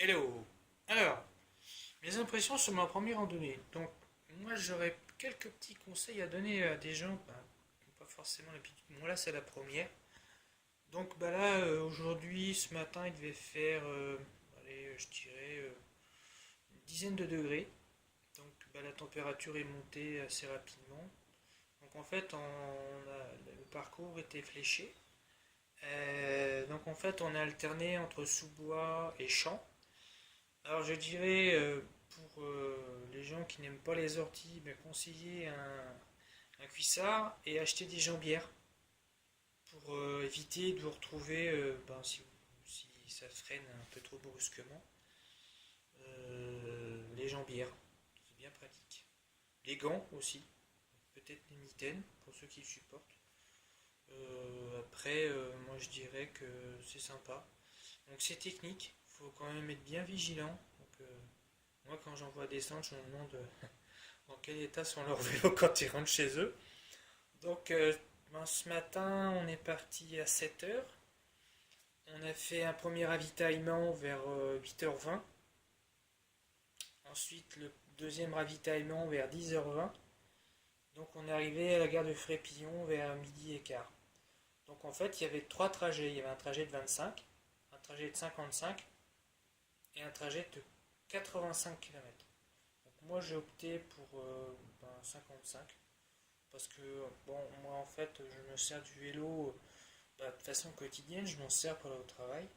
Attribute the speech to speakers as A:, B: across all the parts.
A: Hello. Alors, mes impressions sur ma première randonnée. Donc, moi, j'aurais quelques petits conseils à donner à des gens qui n'ont pas forcément l'habitude. Moi, là, c'est la première. Donc, bah là, aujourd'hui, ce matin, il devait faire, allez, je dirais, une dizaine de degrés. Donc, bah, la température est montée assez rapidement. Donc, en fait, le parcours était fléché. Donc, en fait, on a alterné entre sous-bois et champs. Alors je dirais pour les gens qui n'aiment pas les orties, ben, conseiller un cuissard et acheter des jambières pour éviter de vous retrouver, ben, si ça freine un peu trop brusquement, les jambières, c'est bien pratique. Les gants aussi, peut-être les mitaines pour ceux qui le supportent. Après, moi je dirais que c'est sympa. Donc c'est technique, il faut quand même être bien vigilant. Donc, moi, quand j'en vois descendre, je me demande dans quel état sont leurs vélos quand ils rentrent chez eux. Donc, ben, ce matin, on est parti à 7h. On a fait un premier ravitaillement vers 8h20. Ensuite, le deuxième ravitaillement vers 10h20. Donc, on est arrivé à la gare de Frépillon vers midi et quart. Donc, en fait, il y avait trois trajets. Il y avait un trajet de 25, un trajet de 55 et un trajet de 85 km. Donc moi j'ai opté pour ben, 55 parce que bon moi en fait je me sers du vélo bah, de façon quotidienne, je m'en sers pour aller au travail.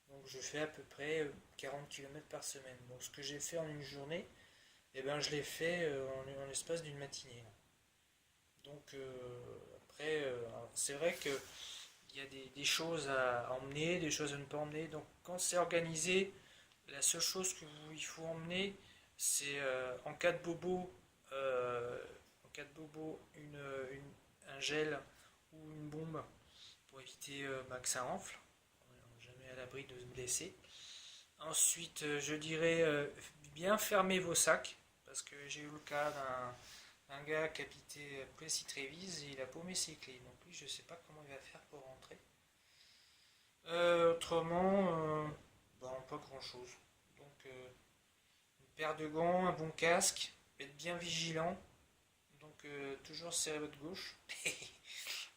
A: Donc je fais à peu près 40 km par semaine. Donc ce que j'ai fait en une journée, eh ben, je l'ai fait en l'espace d'une matinée. Donc après, c'est vrai que il y a des choses à emmener, des choses à ne pas emmener. Donc quand c'est organisé, la seule chose qu'il faut emmener, c'est euh, en cas de bobo un gel ou une bombe pour éviter bah, que ça enfle. On n'est jamais à l'abri de se blesser. Ensuite, je dirais bien fermer vos sacs parce que j'ai eu le cas d'un gars qui habitait Plessis-Trévise et il a paumé ses clés. Donc lui, je ne sais pas comment il va faire pour rentrer. Autrement, bah, pas grand chose. Donc, une paire de gants, un bon casque, être bien vigilant. Donc, toujours serrer votre gauche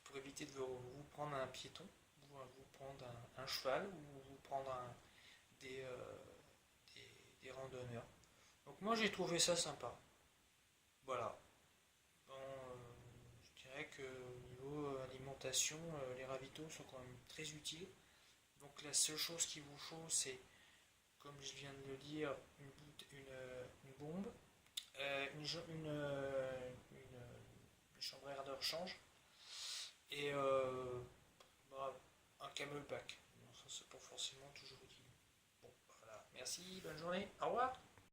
A: pour éviter de vous prendre un piéton, ou vous prendre un cheval, ou vous prendre des, euh, des randonneurs. Donc, moi j'ai trouvé ça sympa. Voilà. Bon, je dirais que au niveau alimentation, les ravitaux sont quand même très utiles. Donc, la seule chose qu'il vous faut, c'est comme je viens de le dire, une bombe, une chambrière de rechange et bah, un camelback. Ça, c'est pas forcément toujours utile. Bon, voilà. Merci, bonne journée, au revoir.